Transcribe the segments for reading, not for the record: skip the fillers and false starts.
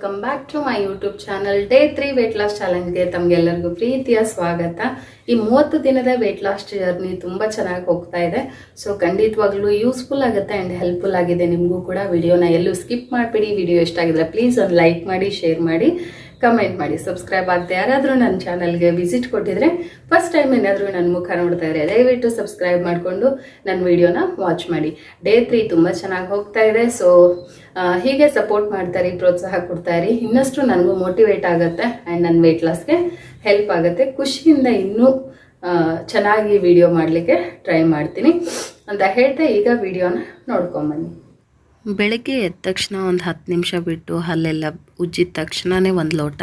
Welcome back to my YouTube channel. Day 3 weight loss ಚಾಲೆಂಜ್ಗೆ ತಮಗೆಲ್ಲರಿಗೂ ಪ್ರೀತಿಯ ಸ್ವಾಗತ. ಈ 30 ದಿನದ ವೇಟ್ ಲಾಸ್ ಜರ್ನಿ ತುಂಬ ಚೆನ್ನಾಗಿ ಹೋಗ್ತಾ ಇದೆ. ಸೊ ಖಂಡಿತವಾಗ್ಲೂ ಯೂಸ್ಫುಲ್ ಆಗುತ್ತೆ ಆ್ಯಂಡ್ ಹೆಲ್ಪ್ಫುಲ್ ಆಗಿದೆ ನಿಮಗೂ ಕೂಡ. ವಿಡಿಯೋನ ಎಲ್ಲೂ ಸ್ಕಿಪ್ ಮಾಡಿಬಿಡಿ. ವಿಡಿಯೋ ಇಷ್ಟ ಆಗಿದ್ರೆ ಪ್ಲೀಸ್ ಒಂದು ಲೈಕ್ ಮಾಡಿ, ಶೇರ್ ಮಾಡಿ, ಕಮೆಂಟ್ ಮಾಡಿ. ಸಬ್ಸ್ಕ್ರೈಬ್ ಆಗದೆ ಯಾರಾದರೂ ನನ್ನ ಚಾನಲ್ಗೆ ವಿಸಿಟ್ ಕೊಟ್ಟಿದ್ರೆ, ಫಸ್ಟ್ ಟೈಮ್ ಏನಾದರೂ ನನ್ನ ಮುಖ ನೋಡ್ತಾ ಇದ್ರೆ ದಯವಿಟ್ಟು ಸಬ್ಸ್ಕ್ರೈಬ್ ಮಾಡಿಕೊಂಡು ನನ್ನ ವಿಡಿಯೋನ ವಾಚ್ ಮಾಡಿ. ಡೇ 3 ತುಂಬ ಚೆನ್ನಾಗಿ ಹೋಗ್ತಾ ಇದೆ. ಸೊ ಹೀಗೆ ಸಪೋರ್ಟ್ ಮಾಡ್ತಾರೆ, ಪ್ರೋತ್ಸಾಹ ಕೊಡ್ತಾಯಿರಿ. ಇನ್ನಷ್ಟು ನನಗೂ ಮೋಟಿವೇಟ್ ಆಗುತ್ತೆ ಆ್ಯಂಡ್ ನನ್ನ ವೆಯ್ಟ್ ಲಾಸ್ಗೆ ಹೆಲ್ಪ್ ಆಗುತ್ತೆ. ಖುಷಿಯಿಂದ ಇನ್ನೂ ಚೆನ್ನಾಗಿ ವಿಡಿಯೋ ಮಾಡಲಿಕ್ಕೆ ಟ್ರೈ ಮಾಡ್ತೀನಿ ಅಂತ ಹೇಳ್ತಾ ಈಗ ವಿಡಿಯೋನ ನೋಡ್ಕೊಂಬನ್ನಿ. ಬೆಳಗ್ಗೆ ಎದ್ದ ತಕ್ಷಣ ಒಂದು 10 ನಿಮಿಷ ಬಿಟ್ಟು ಹಲ್ಲೆಲ್ಲ ಉಜ್ಜಿದ ತಕ್ಷಣವೇ ಒಂದು ಲೋಟ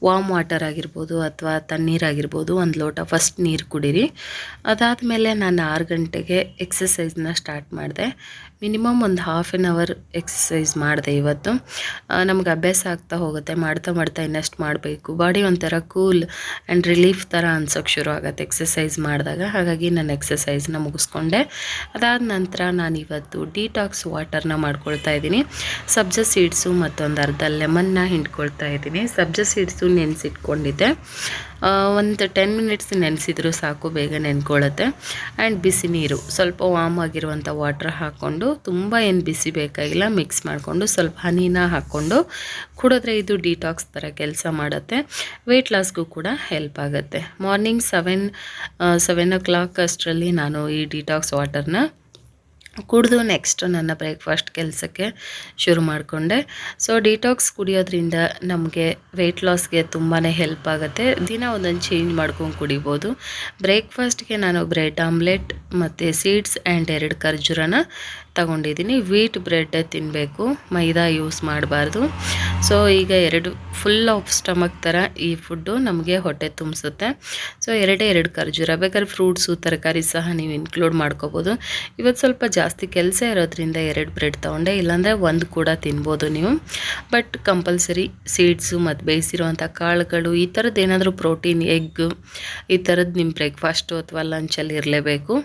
ವಾಮ್ ವಾಟರ್ ಆಗಿರ್ಬೋದು ಅಥವಾ ತಣ್ಣೀರಾಗಿರ್ಬೋದು ಒಂದು ಲೋಟ ಫಸ್ಟ್ ನೀರು ಕುಡೀರಿ. ಅದಾದಮೇಲೆ ನಾನು 6 ಗಂಟೆಗೆ ಎಕ್ಸಸೈಸ್ನ ಸ್ಟಾರ್ಟ್ ಮಾಡಿದೆ. ಮಿನಿಮಮ್ ಒಂದು ಹಾಫ್ ಆನ್ ಅವರ್ ಎಕ್ಸಸೈಸ್ ಮಾಡಿದೆ ಇವತ್ತು. ನಮ್ಗೆ ಅಭ್ಯಾಸ ಆಗ್ತಾ ಹೋಗುತ್ತೆ, ಮಾಡ್ತಾ ಮಾಡ್ತಾ ಇನ್ನಷ್ಟು ಮಾಡಬೇಕು. ಬಾಡಿ ಒಂಥರ ಕೂಲ್ ಆ್ಯಂಡ್ ರಿಲೀಫ್ ಥರ ಅನ್ಸೋಕ್ಕೆ ಶುರು ಆಗುತ್ತೆ ಎಕ್ಸಸೈಸ್ ಮಾಡಿದಾಗ. ಹಾಗಾಗಿ ನಾನು ಎಕ್ಸಸೈಸ್ನ ಮುಗಿಸ್ಕೊಂಡೆ. ಅದಾದ ನಂತರ ನಾನು ಇವತ್ತು ಡಿಟಾಕ್ಸ್ ವಾಟರ್ನ ಮಾಡ್ಕೊಳ್ತಾ ಇದ್ದೀನಿ. ಸಬ್ಜಾ ಸೀಡ್ಸು ಮತ್ತೊಂದು ಅರ್ಧ ಲೆಮನ್ನ ಹಿಂಡ್ಕೊಳ್ತಾ ಇದ್ದೀನಿ. ಸಬ್ಜಾ ಸೀಡ್ಸು ನೆನೆಸಿಟ್ಕೊಂಡಿದ್ದೆ. ಒಂದು 10 ಮಿನಿಟ್ಸ್ ನೆನೆಸಿದ್ರು ಸಾಕು, ಬೇಗ ನೆನ್ಕೊಳ್ಳುತ್ತೆ. ಆ್ಯಂಡ್ ಬಿಸಿ ನೀರು ಸ್ವಲ್ಪ ವಾಮ್ ಆಗಿರುವಂಥ ವಾಟ್ರ್ ಹಾಕ್ಕೊಂಡು, ತುಂಬ ಏನು ಬಿಸಿ ಬೇಕಾಗಿಲ್ಲ, ಮಿಕ್ಸ್ ಮಾಡಿಕೊಂಡು ಸ್ವಲ್ಪ ಹನಿನ ಹಾಕ್ಕೊಂಡು ಕುಡಿದ್ರೆ ಇದು ಡಿಟಾಕ್ಸ್ ಥರ ಕೆಲಸ ಮಾಡುತ್ತೆ. ವೆಯ್ಟ್ ಲಾಸ್ಗೂ ಕೂಡ ಹೆಲ್ಪ್ ಆಗುತ್ತೆ. ಮಾರ್ನಿಂಗ್ 7 ಓ ಕ್ಲಾಕ್ ಅಷ್ಟರಲ್ಲಿ ನಾನು ಈ ಡಿಟಾಕ್ಸ್ ವಾಟರ್ನ ಕುಡಿದು ನೆಕ್ಸ್ಟ್ ನನ್ನ ಬ್ರೇಕ್ಫಾಸ್ಟ್ ಕೆಲಸಕ್ಕೆ ಶುರು ಮಾಡಿಕೊಂಡೆ. ಸೊ ಡಿಟಾಕ್ಸ್ ಕುಡಿಯೋದ್ರಿಂದ ನಮಗೆ ವೆಯ್ಟ್ ಲಾಸ್ಗೆ ತುಂಬಾ ಹೆಲ್ಪ್ ಆಗುತ್ತೆ. ದಿನ ಒಂದೊಂದು ಚೇಂಜ್ ಮಾಡ್ಕೊಂಡು ಕುಡಿಬೋದು. ಬ್ರೇಕ್ಫಾಸ್ಟ್ಗೆ ನಾನು ಬ್ರೆಡ್ ಆಮ್ಲೆಟ್ ಮತ್ತು ಸೀಡ್ಸ್ ಆ್ಯಂಡ್ 2 ಖರ್ಜೂರನ ತಗೊಂಡಿದ್ದೀನಿ. ವೀಟ್ ಬ್ರೆಡ್ ತಿನ್ನಬೇಕು, ಮೈದಾ ಯೂಸ್ ಮಾಡಬಾರ್ದು. ಸೊ ಈಗ 2 ಫುಲ್ ಆಫ್ ಸ್ಟಮಕ್ ಥರ ಈ ಫುಡ್ಡು ನಮಗೆ ಹೊಟ್ಟೆ ತುಂಬಿಸುತ್ತೆ. ಸೊ 2 ಖರ್ಜೂರ, ಬೇಕಾದ್ರೆ ಫ್ರೂಟ್ಸು ತರಕಾರಿ ಸಹ ನೀವು ಇನ್ಕ್ಲೂಡ್ ಮಾಡ್ಕೋಬೋದು. ಇವತ್ತು ಸ್ವಲ್ಪ ಜಾಸ್ತಿ ಕೆಲಸ ಇರೋದ್ರಿಂದ 2 ಬ್ರೆಡ್ ತೊಗೊಂಡೆ, ಇಲ್ಲಾಂದರೆ 1 ಕೂಡ ತಿನ್ಬೋದು ನೀವು. ಬಟ್ ಕಂಪಲ್ಸರಿ ಸೀಡ್ಸು ಮತ್ತು ಬೇಯಿಸಿರುವಂಥ ಕಾಳುಗಳು, ಈ ಥರದ್ದು ಏನಾದರೂ ಪ್ರೋಟೀನ್, ಎಗ್ ಈ ಥರದ್ದು ನಿಮ್ಮ ಬ್ರೇಕ್ಫಾಸ್ಟು ಅಥವಾ ಲಂಚಲ್ಲಿ ಇರಲೇಬೇಕು.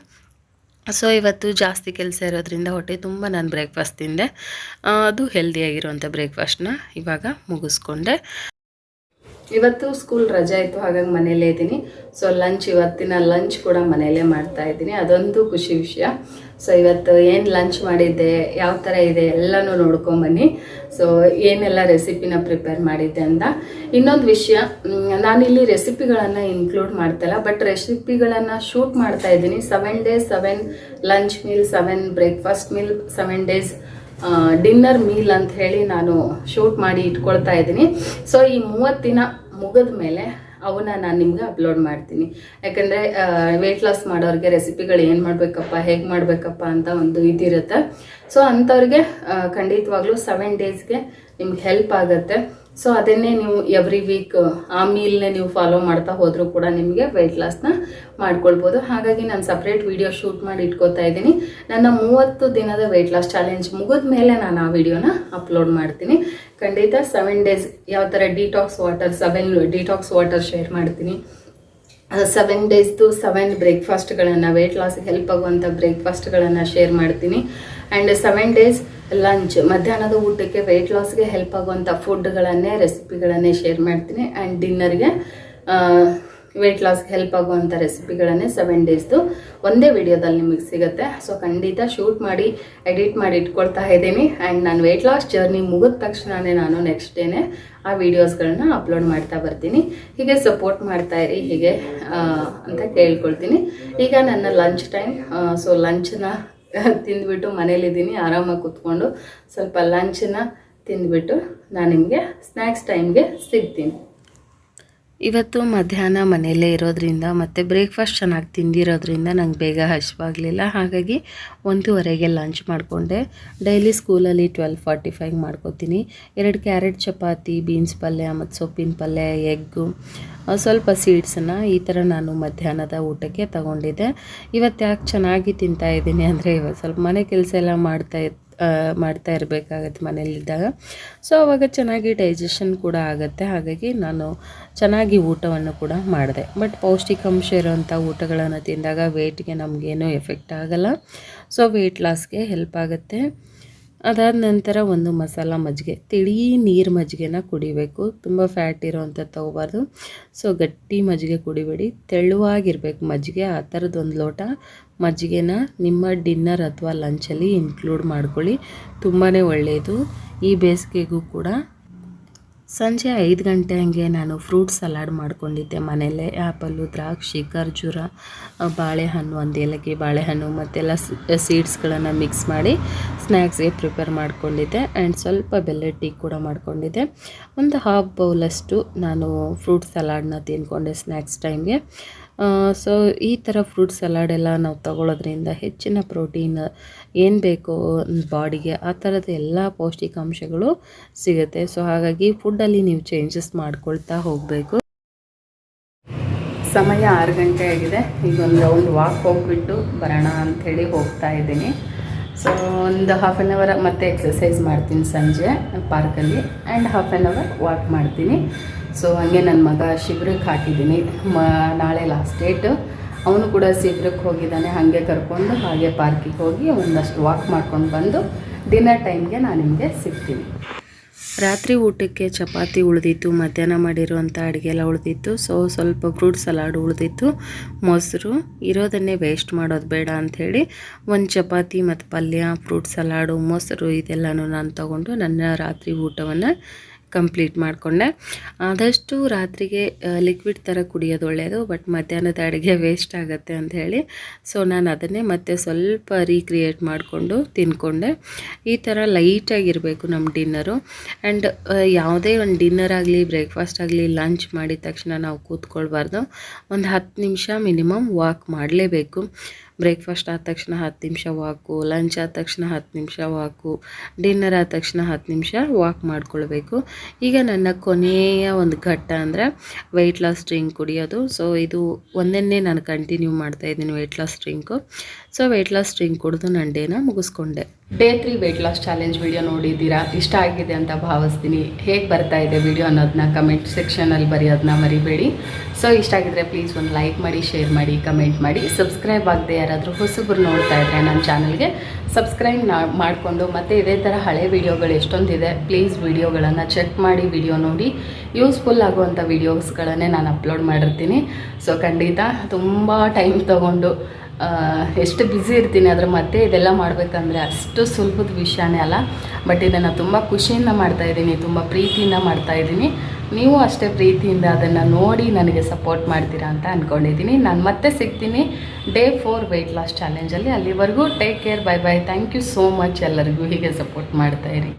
ಸೊ ಇವತ್ತು ಜಾಸ್ತಿ ಕೆಲಸ ಇರೋದ್ರಿಂದ ಹೊಟ್ಟೆ ತುಂಬ ನಾನು ಬ್ರೇಕ್ಫಾಸ್ಟ್ ತಿಂದೆ. ಅದು ಹೆಲ್ದಿಯಾಗಿರುವಂಥ ಬ್ರೇಕ್ಫಾಸ್ಟ್ನ ಇವಾಗ ಮುಗಿಸ್ಕೊಂಡೆ. ಇವತ್ತು ಸ್ಕೂಲ್ ರಜೆ ಇತ್ತು, ಹಾಗಾಗಿ ಮನೆಯಲ್ಲೇ ಇದ್ದೀನಿ. ಸೊ ಇವತ್ತಿನ ಲಂಚ್ ಕೂಡ ಮನೆಯಲ್ಲೇ ಮಾಡ್ತಾ ಇದ್ದೀನಿ. ಅದೊಂದು ಖುಷಿ ವಿಷಯ. ಸೊ ಇವತ್ತು ಏನು ಲಂಚ್ ಮಾಡಿದ್ದೆ, ಯಾವ ಥರ ಇದೆ ಎಲ್ಲನೂ ನೋಡ್ಕೊಂಬನ್ನಿ. ಸೊ ಏನೆಲ್ಲ ರೆಸಿಪಿನ ಪ್ರಿಪೇರ್ ಮಾಡಿದ್ದೆ ಅಂತ. ಇನ್ನೊಂದು ವಿಷಯ, ನಾನಿಲ್ಲಿ ರೆಸಿಪಿಗಳನ್ನು ಇನ್ಕ್ಲೂಡ್ ಮಾಡ್ತಾಯಿಲ್ಲ, ಬಟ್ ರೆಸಿಪಿಗಳನ್ನು ಶೂಟ್ ಮಾಡ್ತಾ ಇದ್ದೀನಿ. 7 days 7 lunch meal, 7 breakfast meal, 7 days dinner meal ಅಂತ ಹೇಳಿ ನಾನು ಶೂಟ್ ಮಾಡಿ ಇಟ್ಕೊಳ್ತಾ ಇದ್ದೀನಿ. ಸೊ ಈ 30 ದಿನ ಮುಗಿದ ಮೇಲೆ ಅವನ್ನ ನಾನು ನಿಮ್ಗೆ ಅಪ್ಲೋಡ್ ಮಾಡ್ತೀನಿ. ಯಾಕಂದರೆ ವೆಯ್ಟ್ ಲಾಸ್ ಮಾಡೋರಿಗೆ ರೆಸಿಪಿಗಳು ಏನು ಮಾಡಬೇಕಪ್ಪ, ಹೇಗೆ ಮಾಡಬೇಕಪ್ಪ ಅಂತ ಒಂದು ಇದಿರುತ್ತೆ. ಸೊ ಅಂಥವ್ರಿಗೆ ಖಂಡಿತವಾಗ್ಲೂ 7 daysಗೆ ನಿಮ್ಗೆ ಹೆಲ್ಪ್ ಆಗುತ್ತೆ. ಸೊ ಅದನ್ನೇ ನೀವು ಎವ್ರಿ ವೀಕ್ ಆ ಮೀಲ್ನೇ ನೀವು ಫಾಲೋ ಮಾಡ್ತಾ ಹೋದರೂ ಕೂಡ ನಿಮಗೆ ವೆಯ್ಟ್ ಲಾಸ್ನ ಮಾಡ್ಕೊಳ್ಬೋದು. ಹಾಗಾಗಿ ನಾನು ಸಪ್ರೇಟ್ ವಿಡಿಯೋ ಶೂಟ್ ಮಾಡಿ ಇಟ್ಕೋತಾ ಇದ್ದೀನಿ. ನನ್ನ 30 ದಿನದ ವೆಯ್ಟ್ ಲಾಸ್ ಚಾಲೆಂಜ್ ಮುಗಿದ ಮೇಲೆ ನಾನು ಆ ವಿಡಿಯೋನ ಅಪ್ಲೋಡ್ ಮಾಡ್ತೀನಿ. ಖಂಡಿತ 7 days ಯಾವ ಥರ detox water, 7 detox water share ಮಾಡ್ತೀನಿ. 7 daysದು 7 ಬ್ರೇಕ್ಫಾಸ್ಟ್ಗಳನ್ನು, ವೆಯ್ಟ್ ಲಾಸ್ಗೆ ಹೆಲ್ಪ್ ಆಗುವಂಥ ಬ್ರೇಕ್ಫಾಸ್ಟ್ಗಳನ್ನು ಶೇರ್ ಮಾಡ್ತೀನಿ. ಆ್ಯಂಡ್ 7 days ಲಂಚ್, ಮಧ್ಯಾಹ್ನದ ಊಟಕ್ಕೆ ವೆಯ್ಟ್ ಲಾಸ್ಗೆ ಹೆಲ್ಪ್ ಆಗುವಂಥ ಫುಡ್ಗಳನ್ನೇ, ರೆಸಿಪಿಗಳನ್ನೇ ಶೇರ್ ಮಾಡ್ತೀನಿ. ಆ್ಯಂಡ್ ಡಿನ್ನರ್ಗೆ ವೆಯ್ಟ್ ಲಾಸ್ಗೆ ಹೆಲ್ಪ್ ಆಗುವಂಥ ರೆಸಿಪಿಗಳನ್ನೇ 7 daysದು ಒಂದೇ ವಿಡಿಯೋದಲ್ಲಿ ನಿಮಗೆ ಸಿಗುತ್ತೆ. ಸೊ ಖಂಡಿತ ಶೂಟ್ ಮಾಡಿ ಎಡಿಟ್ ಮಾಡಿ ಇಟ್ಕೊಳ್ತಾ ಇದ್ದೀನಿ. ಆ್ಯಂಡ್ ನಾನು ವೆಯ್ಟ್ ಲಾಸ್ ಜರ್ನಿ ಮುಗಿದ ತಕ್ಷಣವೇ ನಾನು ನೆಕ್ಸ್ಟ್ ಡೇನೇ ಆ ವಿಡಿಯೋಸ್ಗಳನ್ನ ಅಪ್ಲೋಡ್ ಮಾಡ್ತಾ ಬರ್ತೀನಿ. ಹೀಗೆ ಸಪೋರ್ಟ್ ಮಾಡ್ತಾ ಇರಿ ಹೀಗೆ ಅಂತ ಕೇಳ್ಕೊಳ್ತೀನಿ. ಈಗ ನನ್ನ ಲಂಚ್ ಟೈಮ್. ಸೊ ಲಂಚನ್ನ ತಿಂದ್ಬಿಟ್ಟು ಮನೇಲಿದ್ದೀನಿ, ಆರಾಮಾಗಿ ಕೂತ್ಕೊಂಡು ಸ್ವಲ್ಪ ಲಂಚನ್ನ ತಿಂದ್ಬಿಟ್ಟು ನಾನು ನಿಮಗೆ ಸ್ನ್ಯಾಕ್ಸ್ ಟೈಮ್ಗೆ ಸಿಗ್ತೀನಿ. ಇವತ್ತು ಮಧ್ಯಾಹ್ನ ಮನೆಯಲ್ಲೇ ಇರೋದ್ರಿಂದ ಮತ್ತು ಬ್ರೇಕ್ಫಾಸ್ಟ್ ಚೆನ್ನಾಗಿ ತಿಂದಿರೋದ್ರಿಂದ ನಂಗೆ ಬೇಗ ಹಸಿವಾಗಲಿಲ್ಲ. ಹಾಗಾಗಿ 1:30ಗೆ ಲಂಚ್ ಮಾಡಿಕೊಂಡೆ. ಡೈಲಿ ಸ್ಕೂಲಲ್ಲಿ 12:45 ಮಾಡ್ಕೋತೀನಿ. 2 ಕ್ಯಾರೆಟ್ ಚಪಾತಿ, ಬೀನ್ಸ್ ಪಲ್ಯ ಮತ್ತು ಸೊಪ್ಪಿನ ಪಲ್ಯ, ಎಗ್ಗು, ಸ್ವಲ್ಪ ಸೀಡ್ಸನ್ನು ಈ ಥರ ನಾನು ಮಧ್ಯಾಹ್ನದ ಊಟಕ್ಕೆ ತಗೊಂಡಿದ್ದೆ. ಇವತ್ತು ಯಾಕೆ ಚೆನ್ನಾಗಿ ತಿಂತಾಯಿದ್ದೀನಿ ಅಂದರೆ, ಇವತ್ತು ಸ್ವಲ್ಪ ಮನೆ ಕೆಲಸ ಎಲ್ಲ ಮಾಡ್ತಾ ಇರಬೇಕಾಗತ್ತೆ ಮನೇಲಿದ್ದಾಗ. ಸೊ ಅವಾಗ ಚೆನ್ನಾಗಿ ಡೈಜೆಷನ್ ಕೂಡ ಆಗುತ್ತೆ. ಹಾಗಾಗಿ ನಾನು ಚೆನ್ನಾಗಿ ಊಟವನ್ನು ಕೂಡ ಮಾಡಿದೆ. ಬಟ್ ಪೌಷ್ಟಿಕಾಂಶ ಇರೋವಂಥ ಊಟಗಳನ್ನು ತಿಂದಾಗ ವೆಯ್ಟ್ಗೆ ನಮಗೇನೂ ಎಫೆಕ್ಟ್ ಆಗಲ್ಲ. ಸೊ ವೆಯ್ಟ್ ಲಾಸ್ಗೆ ಹೆಲ್ಪ್ ಆಗುತ್ತೆ. ಅದಾದ ನಂತರ ಒಂದು ಮಸಾಲ ಮಜ್ಜಿಗೆ, ತಿಳಿ ನೀರು ಮಜ್ಜಿಗೆನ ಕುಡಿಬೇಕು. ತುಂಬ ಫ್ಯಾಟ್ ಇರೋವಂಥದ್ದು ತೊಗೋಬಾರ್ದು. ಸೊ ಗಟ್ಟಿ ಮಜ್ಜಿಗೆ ಕುಡಿಬೇಡಿ, ತೆಳುವಾಗಿರ್ಬೇಕು ಮಜ್ಜಿಗೆ. ಆ ಥರದ್ದು ಒಂದು ಲೋಟ ಮಜ್ಜಿಗೆನ ನಿಮ್ಮ ಡಿನ್ನರ್ ಅಥವಾ ಲಂಚಲ್ಲಿ ಇನ್ಕ್ಲೂಡ್ ಮಾಡ್ಕೊಳ್ಳಿ. ತುಂಬಾ ಒಳ್ಳೆಯದು ಈ ಬೇಸಿಗೆಗೂ ಕೂಡ. ಸಂಜೆ 5 ಗಂಟೆ ಹಂಗೆ ನಾನು ಫ್ರೂಟ್ ಸಲಾಡ್ ಮಾಡ್ಕೊಂಡಿದ್ದೆ ಮನೆಯಲ್ಲೇ. ಆ್ಯಪಲ್ಲು, ದ್ರಾಕ್ಷಿ, ಖರ್ಜೂರ, ಬಾಳೆಹಣ್ಣು, ಒಂದು ಏಲಕ್ಕಿ ಬಾಳೆಹಣ್ಣು ಮತ್ತೆಲ್ಲ ಸೀಡ್ಸ್ಗಳನ್ನು ಮಿಕ್ಸ್ ಮಾಡಿ ಸ್ನ್ಯಾಕ್ಸ್ಗೆ ಪ್ರಿಪೇರ್ ಮಾಡ್ಕೊಂಡಿದ್ದೆ. ಆ್ಯಂಡ್ ಸ್ವಲ್ಪ ಬೆಲ್ಲದ ಟೀ ಕೂಡ ಮಾಡ್ಕೊಂಡಿದ್ದೆ. ಒಂದು ಹಾಫ್ ಬೌಲಷ್ಟು ನಾನು ಫ್ರೂಟ್ ಸಲಾಡ್ನ ತಿಂದ್ಕೊಂಡೆ ಸ್ನ್ಯಾಕ್ಸ್ ಟೈಮ್ಗೆ. ಸೊ ಈ ಥರ ಫ್ರೂಟ್ ಸಲಾಡೆಲ್ಲ ನಾವು ತಗೊಳ್ಳೋದ್ರಿಂದ ಹೆಚ್ಚಿನ ಪ್ರೋಟೀನ್ ಏನು ಬೇಕೋ ಬಾಡಿಗೆ ಆ ಥರದ ಎಲ್ಲ ಪೌಷ್ಟಿಕಾಂಶಗಳು ಸಿಗುತ್ತೆ. ಸೊ ಹಾಗಾಗಿ ಫುಡ್ಡಲ್ಲಿ ನೀವು ಚೇಂಜಸ್ ಮಾಡ್ಕೊಳ್ತಾ ಹೋಗಬೇಕು. ಸಮಯ 6 ಗಂಟೆ ಆಗಿದೆ. ಈಗ ಒಂದು ರೌಂಡ್ ವಾಕ್ ಹೋಗಿಬಿಟ್ಟು ಬರೋಣ ಅಂಥೇಳಿ ಹೋಗ್ತಾ ಇದ್ದೀನಿ. ಸೊ ಒಂದು ಹಾಫ್ ಆನ್ ಅವರ್ ಮತ್ತೆ ಎಕ್ಸಸೈಸ್ ಮಾಡ್ತೀನಿ ಸಂಜೆ ಪಾರ್ಕಲ್ಲಿ, and half an hour walk ಮಾಡ್ತೀನಿ. ಸೊ ಹಂಗೆ ನನ್ನ ಮಗ ಶಿಬಿರಕ್ಕೆ ಹಾಕಿದ್ದೀನಿ. ನಾಳೆ ಲಾಸ್ಟ್ ಡೇಟ್. ಅವನು ಕೂಡ ಶಿಬಿರಕ್ಕೆ ಹೋಗಿದ್ದಾನೆ. ಹಾಗೆ ಕರ್ಕೊಂಡು ಹಾಗೆ ಪಾರ್ಕಿಗೆ ಹೋಗಿ ಒಂದಷ್ಟು ವಾಕ್ ಮಾಡ್ಕೊಂಡು ಬಂದು ಡಿನ್ನರ್ ಟೈಮ್ಗೆ ನಾನು ನಿಮಗೆ ಸಿಗ್ತೀನಿ. ರಾತ್ರಿ ಊಟಕ್ಕೆ ಚಪಾತಿ ಉಳಿದಿತ್ತು, ಮಧ್ಯಾಹ್ನ ಮಾಡಿರುವಂಥ ಅಡುಗೆ ಎಲ್ಲ ಉಳಿದಿತ್ತು. ಸೊ ಸ್ವಲ್ಪ ಫ್ರೂಟ್ ಸಲಾಡ್ ಉಳಿದಿತ್ತು, ಮೊಸರು. ಇರೋದನ್ನೇ ವೇಸ್ಟ್ ಮಾಡೋದು ಬೇಡ ಅಂಥೇಳಿ ಒಂದು ಚಪಾತಿ ಮತ್ತು ಪಲ್ಯ, ಫ್ರೂಟ್ ಸಲಾಡು, ಮೊಸರು ಇದೆಲ್ಲನೂ ನಾನು ತೊಗೊಂಡು ನನ್ನ ರಾತ್ರಿ ಊಟವನ್ನು ಕಂಪ್ಲೀಟ್ ಮಾಡಿಕೊಂಡೆ. ಆದಷ್ಟು ರಾತ್ರಿಗೆ ಲಿಕ್ವಿಡ್ ಥರ ಕುಡಿಯೋದು ಒಳ್ಳೆಯದು, ಬಟ್ ಮಧ್ಯಾಹ್ನದ ಅಡುಗೆ ವೇಸ್ಟ್ ಆಗುತ್ತೆ ಅಂಥೇಳಿ ಸೊ ನಾನು ಅದನ್ನೇ ಮತ್ತೆ ಸ್ವಲ್ಪ ರೀಕ್ರಿಯೇಟ್ ಮಾಡಿಕೊಂಡು ತಿಂದ್ಕೊಂಡೆ. ಈ ಥರ ಲೈಟಾಗಿರಬೇಕು ನಮ್ಮ ಡಿನ್ನರು. ಆ್ಯಂಡ್ ಯಾವುದೇ ಒಂದು ಡಿನ್ನರ್ ಆಗಲಿ, ಬ್ರೇಕ್ಫಾಸ್ಟ್ ಆಗಲಿ, ಲಂಚ್ ಮಾಡಿದ ತಕ್ಷಣ ನಾವು ಕೂತ್ಕೊಳ್ಬಾರ್ದು. ಒಂದು 10 ನಿಮಿಷ ಮಿನಿಮಮ್ ವಾಕ್ ಮಾಡಲೇಬೇಕು. ಬ್ರೇಕ್ಫಾಸ್ಟ್ ಆದ ತಕ್ಷಣ 10 ನಿಮಿಷ ವಾಕು, ಲಂಚ್ ಆದ ತಕ್ಷಣ 10 ನಿಮಿಷ ವಾಕು, ಡಿನ್ನರ್ ಆದ ತಕ್ಷಣ 10 ನಿಮಿಷ ವಾಕ್ ಮಾಡ್ಕೊಳ್ಬೇಕು. ಈಗ ನನ್ನ ಕೊನೆಯ ಒಂದು ಘಟ್ಟ ಅಂದರೆ ವೆಯ್ಟ್ ಲಾಸ್ ಡ್ರಿಂಕ್ ಕುಡಿಯೋದು. ಸೊ ಇದು ಒಂದನ್ನೇ ನಾನು ಕಂಟಿನ್ಯೂ ಮಾಡ್ತಾಯಿದ್ದೀನಿ, weight loss drink. So weight loss drink ಕುಡಿದು ನನ್ನ ಡೇನ ಮುಗಿಸ್ಕೊಂಡೆ. Day 3 weight loss challenge video ನೋಡಿದ್ದೀರಾ, ಇಷ್ಟ ಆಗಿದೆ ಅಂತ ಭಾವಿಸ್ತೀನಿ. ಹೇಗೆ ಬರ್ತಾ ಇದೆ ವಿಡಿಯೋ ಅನ್ನೋದನ್ನ ಕಮೆಂಟ್ ಸೆಕ್ಷನಲ್ಲಿ ಬರೆಯೋದನ್ನ ಮರಿಬೇಡಿ. ಸೊ ಇಷ್ಟ ಆಗಿದ್ರೆ ಪ್ಲೀಸ್ ಒಂದು ಲೈಕ್ ಮಾಡಿ, ಶೇರ್ ಮಾಡಿ, ಕಮೆಂಟ್ ಮಾಡಿ. ಸಬ್ಸ್ಕ್ರೈಬ್ ಆಗದೆ ಯಾರಾದರೂ ಹೊಸಬ್ರು ನೋಡ್ತಾ ಇದ್ದರೆ ನನ್ನ ಚಾನಲ್ಗೆ ಸಬ್ಸ್ಕ್ರೈಬ್ ಮಾಡಿಕೊಂಡು, ಮತ್ತು ಇದೇ ಥರ ಹಳೆ ವಿಡಿಯೋಗಳು ಎಷ್ಟೊಂದಿದೆ, ಪ್ಲೀಸ್ ವಿಡಿಯೋಗಳನ್ನು ಚೆಕ್ ಮಾಡಿ, ವಿಡಿಯೋ ನೋಡಿ. ಯೂಸ್ಫುಲ್ ಆಗುವಂಥ ವೀಡಿಯೋಸ್ಗಳನ್ನೇ ನಾನು ಅಪ್ಲೋಡ್ ಮಾಡಿರ್ತೀನಿ. ಸೊ ಖಂಡಿತ ತುಂಬ ಟೈಮ್ ತೊಗೊಂಡು ಎಷ್ಟು ಬ್ಯುಸಿ ಇರ್ತೀನಿ, ಆದರೆ ಮತ್ತೆ ಇದೆಲ್ಲ ಮಾಡಬೇಕಂದ್ರೆ ಅಷ್ಟು ಸುಲಭದ ವಿಷಯನೇ ಅಲ್ಲ. ಬಟ್ ಇದನ್ನು ತುಂಬ ಖುಷಿಯಿಂದ ಮಾಡ್ತಾಯಿದ್ದೀನಿ, ತುಂಬ ಪ್ರೀತಿಯಿಂದ ಮಾಡ್ತಾಯಿದ್ದೀನಿ. ನೀವು ಅಷ್ಟೇ ಪ್ರೀತಿಯಿಂದ ಅದನ್ನು ನೋಡಿ ನನಗೆ ಸಪೋರ್ಟ್ ಮಾಡ್ತೀರಾ ಅಂತ ಅಂದ್ಕೊಂಡಿದ್ದೀನಿ. ನಾನು ಮತ್ತೆ ಸಿಗ್ತೀನಿ ಡೇ 4 ವೆಯ್ಟ್ ಲಾಸ್ ಚಾಲೆಂಜಲ್ಲಿ. ಅಲ್ಲಿವರೆಗೂ take care, bye bye. Thank you so much ಎಲ್ಲರಿಗೂ ಹೀಗೆ ಸಪೋರ್ಟ್ ಮಾಡ್ತಾಯಿರಿ.